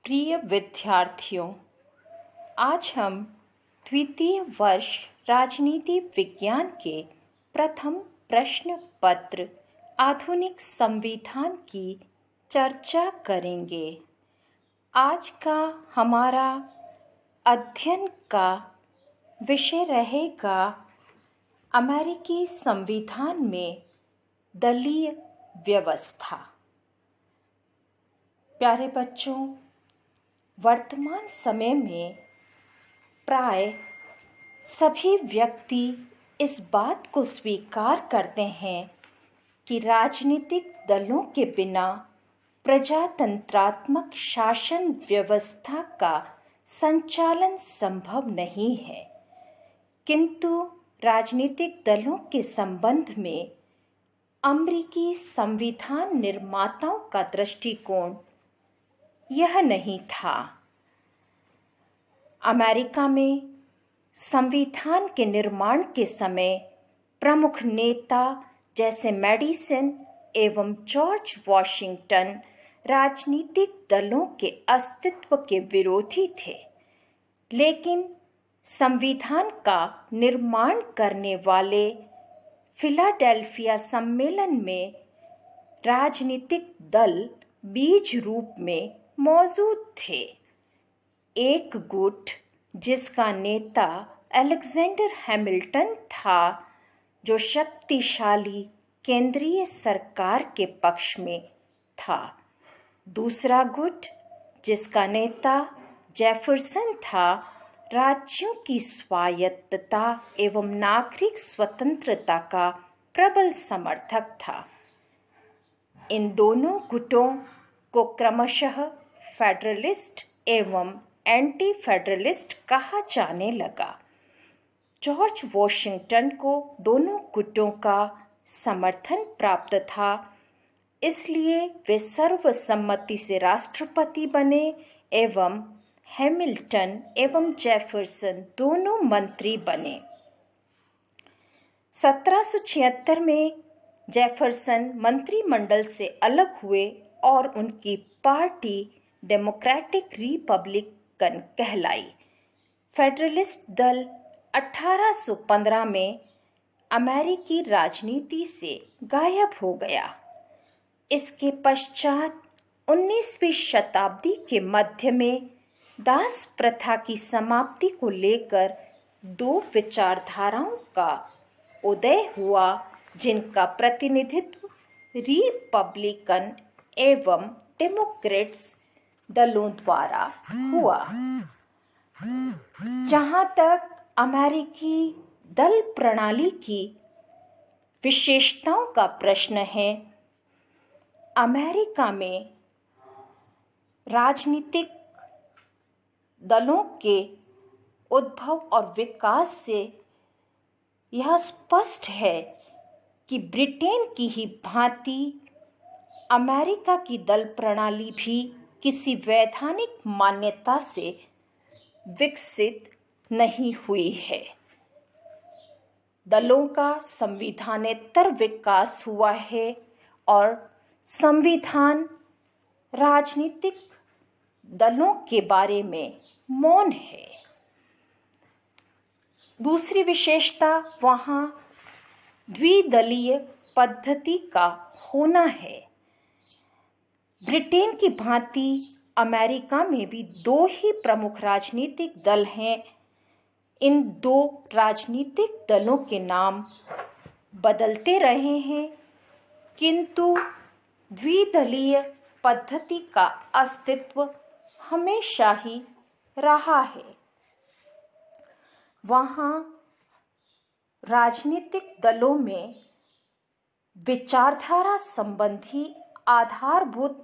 प्रिय विद्यार्थियों, आज हम द्वितीय वर्ष राजनीति विज्ञान के प्रथम प्रश्न पत्र आधुनिक संविधान की चर्चा करेंगे। आज का हमारा अध्ययन का विषय रहेगा अमेरिकी संविधान में दलीय व्यवस्था। प्यारे बच्चों, वर्तमान समय में प्राय सभी व्यक्ति इस बात को स्वीकार करते हैं कि राजनीतिक दलों के बिना प्रजातंत्रात्मक शासन व्यवस्था का संचालन संभव नहीं है। किंतु राजनीतिक दलों के संबंध में अमेरिकी संविधान निर्माताओं का दृष्टिकोण यह नहीं था। अमेरिका में संविधान के निर्माण के समय प्रमुख नेता जैसे मैडिसन एवं जॉर्ज वॉशिंगटन राजनीतिक दलों के अस्तित्व के विरोधी थे, लेकिन संविधान का निर्माण करने वाले फिलाडेल्फिया सम्मेलन में राजनीतिक दल बीज रूप में मौजूद थे। एक गुट जिसका नेता अलेक्जेंडर हैमिल्टन था, जो शक्तिशाली केंद्रीय सरकार के पक्ष में था। दूसरा गुट जिसका नेता जेफरसन था, राज्यों की स्वायत्तता एवं नागरिक स्वतंत्रता का प्रबल समर्थक था। इन दोनों गुटों को क्रमशः फेडरलिस्ट एवं एंटी फेडरलिस्ट कहा जाने लगा। जॉर्ज वॉशिंगटन को दोनों गुटों का समर्थन प्राप्त था, इसलिए वे सर्वसम्मति से राष्ट्रपति बने एवं हैमिल्टन एवं जेफरसन दोनों मंत्री बने। 1776 में जेफरसन मंत्रिमंडल से अलग हुए और उनकी पार्टी डेमोक्रेटिक रिपब्लिकन कहलाई। फेडरलिस्ट दल 1815 में अमेरिकी राजनीति से गायब हो गया। इसके पश्चात 19वीं शताब्दी के मध्य में दास प्रथा की समाप्ति को लेकर दो विचारधाराओं का उदय हुआ, जिनका प्रतिनिधित्व रिपब्लिकन एवं डेमोक्रेट्स दलों द्वारा हुआ। जहां तक अमेरिकी दल प्रणाली की विशेषताओं का प्रश्न है, अमेरिका में राजनीतिक दलों के उद्भव और विकास से यह स्पष्ट है कि ब्रिटेन की ही भांति अमेरिका की दल प्रणाली भी किसी वैधानिक मान्यता से विकसित नहीं हुई है। दलों का संविधानेतर विकास हुआ है और संविधान राजनीतिक दलों के बारे में मौन है। दूसरी विशेषता वहाँ द्विदलीय पद्धति का होना है। ब्रिटेन की भांति अमेरिका में भी दो ही प्रमुख राजनीतिक दल हैं। इन दो राजनीतिक दलों के नाम बदलते रहे हैं, किंतु द्विदलीय पद्धति का अस्तित्व हमेशा ही रहा है। वहाँ राजनीतिक दलों में विचारधारा संबंधी आधारभूत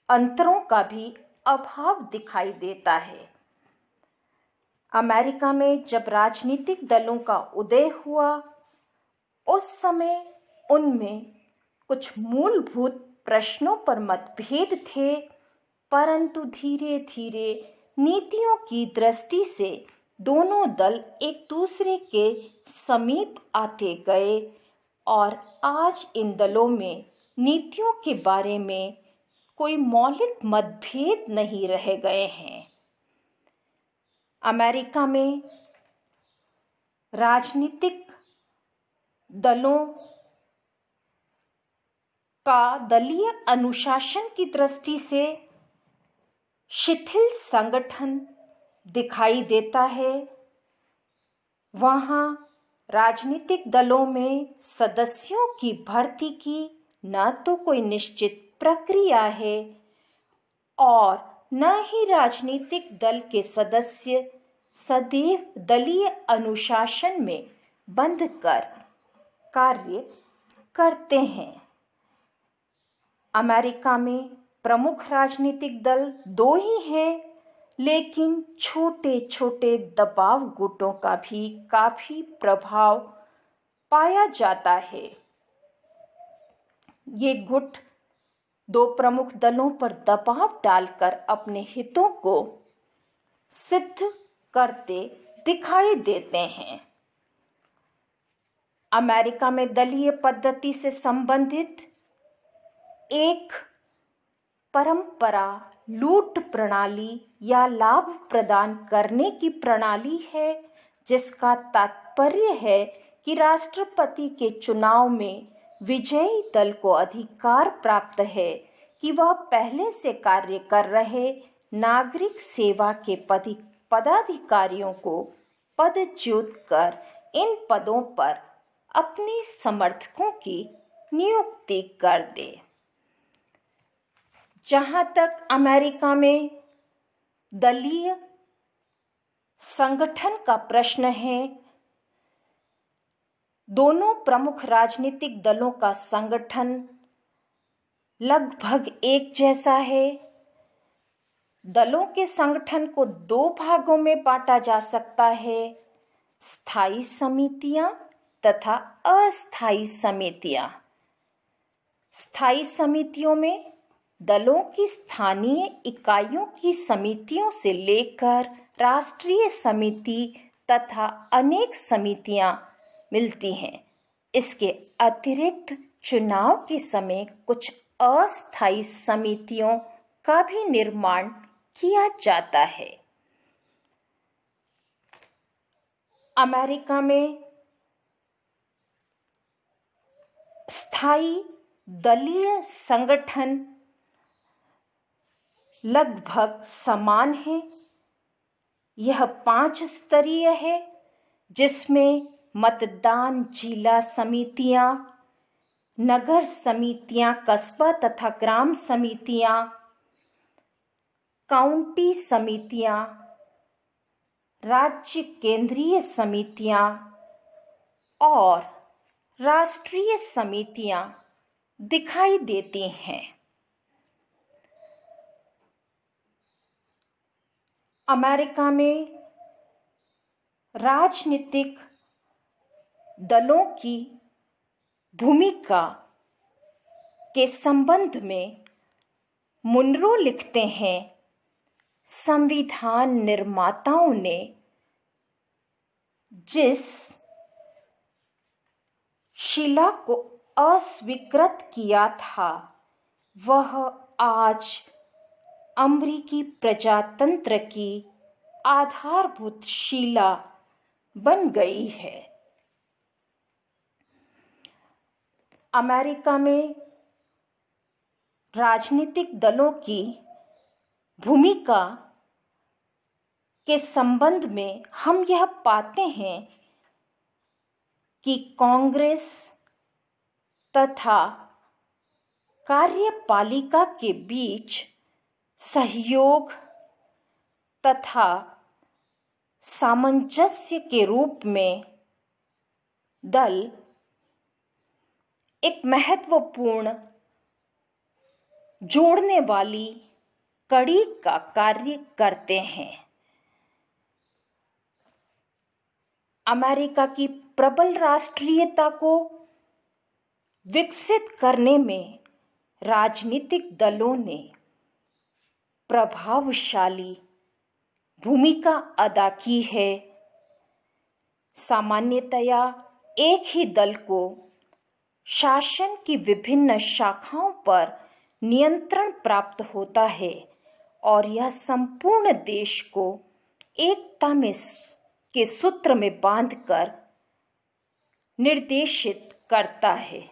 अंतरों का भी अभाव दिखाई देता है। अमेरिका में जब राजनीतिक दलों का उदय हुआ, उस समय उनमें कुछ मूलभूत प्रश्नों पर मतभेद थे, परंतु धीरे धीरे नीतियों की दृष्टि से दोनों दल एक दूसरे के समीप आते गए और आज इन दलों में नीतियों के बारे में कोई मौलिक मतभेद नहीं रह गए हैं। अमेरिका में राजनीतिक दलों का दलीय अनुशासन की दृष्टि से शिथिल संगठन दिखाई देता है। वहाँ राजनीतिक दलों में सदस्यों की भर्ती की न तो कोई निश्चित प्रक्रिया है और न ही राजनीतिक दल के सदस्य सदैव दलीय अनुशासन में बंध कर कार्य करते हैं। अमेरिका में प्रमुख राजनीतिक दल दो ही हैं, लेकिन छोटे छोटे दबाव गुटों का भी काफी प्रभाव पाया जाता है। ये गुट दो प्रमुख दलों पर दबाव डालकर अपने हितों को सिद्ध करते दिखाई देते हैं। अमेरिका में दलीय पद्धति से संबंधित एक परंपरा लूट प्रणाली या लाभ प्रदान करने की प्रणाली है, जिसका तात्पर्य है कि राष्ट्रपति के चुनाव में विजयी दल को अधिकार प्राप्त है कि वह पहले से कार्य कर रहे नागरिक सेवा के पदाधिकारियों को पदच्युत कर इन पदों पर अपने समर्थकों की नियुक्ति कर दे। जहाँ तक अमेरिका में दलीय संगठन का प्रश्न है, दोनों प्रमुख राजनीतिक दलों का संगठन लगभग एक जैसा है। दलों के संगठन को दो भागों में बांटा जा सकता है, स्थायी समितियां तथा अस्थायी समितियां। स्थायी समितियों में दलों की स्थानीय इकाइयों की समितियों से लेकर राष्ट्रीय समिति तथा अनेक समितियां मिलती हैं। इसके अतिरिक्त चुनाव के समय कुछ अस्थायी समितियों का भी निर्माण किया जाता है। अमेरिका में स्थायी दलीय संगठन लगभग समान है। यह 5 स्तरीय है, जिसमें मतदान जिला समितियां, नगर समितियां, कस्बा तथा ग्राम समितियां, काउंटी समितियां, राज्य केंद्रीय समितियां और राष्ट्रीय समितियां दिखाई देती हैं। अमेरिका में राजनीतिक दलों की भूमिका के संबंध में मुनरो लिखते हैं, संविधान निर्माताओं ने जिस शिला को अस्वीकृत किया था, वह आज अमेरिकी प्रजातंत्र की आधारभूत शिला बन गई है। अमेरिका में राजनीतिक दलों की भूमिका के संबंध में हम यह पाते हैं कि कांग्रेस तथा कार्यपालिका के बीच सहयोग तथा सामंजस्य के रूप में दल एक महत्वपूर्ण जोड़ने वाली कड़ी का कार्य करते हैं। अमेरिका की प्रबल राष्ट्रीयता को विकसित करने में राजनीतिक दलों ने प्रभावशाली भूमिका अदा की है। सामान्यतया एक ही दल को शासन की विभिन्न शाखाओं पर नियंत्रण प्राप्त होता है और यह संपूर्ण देश को एकता में के सूत्र में बांधकर निर्देशित करता है।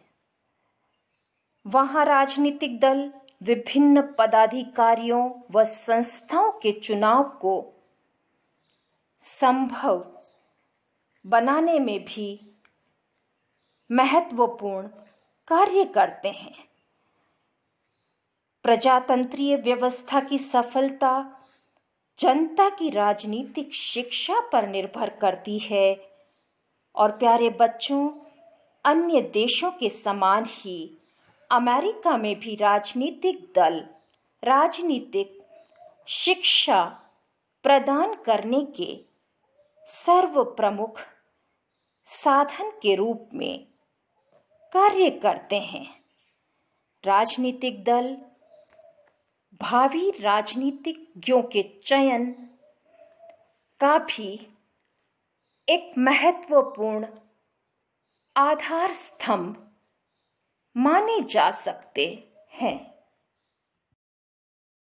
वहाँ राजनीतिक दल विभिन्न पदाधिकारियों व संस्थाओं के चुनाव को संभव बनाने में भी महत्वपूर्ण कार्य करते हैं। प्रजातंत्रीय व्यवस्था की सफलता जनता की राजनीतिक शिक्षा पर निर्भर करती है और प्यारे बच्चों, अन्य देशों के समान ही अमेरिका में भी राजनीतिक दल राजनीतिक शिक्षा प्रदान करने के सर्व प्रमुख साधन के रूप में कार्य करते हैं। राजनीतिक दल भावी राजनीतिज्ञों के चयन का भी एक महत्वपूर्ण आधार स्तंभ माने जा सकते हैं।